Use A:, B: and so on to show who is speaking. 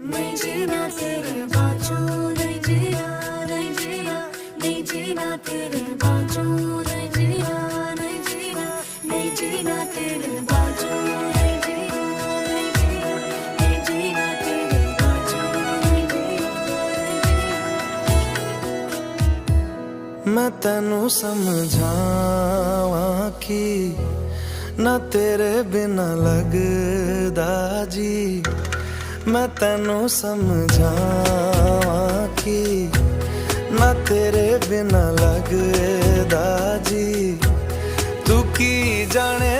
A: नहीं जीना तेरे बाजू, नहीं जीना, नहीं जीना, नहीं जीना तेरे बाजू, नहीं जीना, नहीं जीना, नहीं जीना तेरे बाजू, नहीं जीना, नहीं जीना, नहीं जीना तेरे बाजू, नहीं जीना, नहीं जीना।
B: मैं तैनू समझावां कि ना तेरे बिना लगदा जी, मैं तैनू समझावां कि ना तेरे बिना लगदा जी, तू की जाने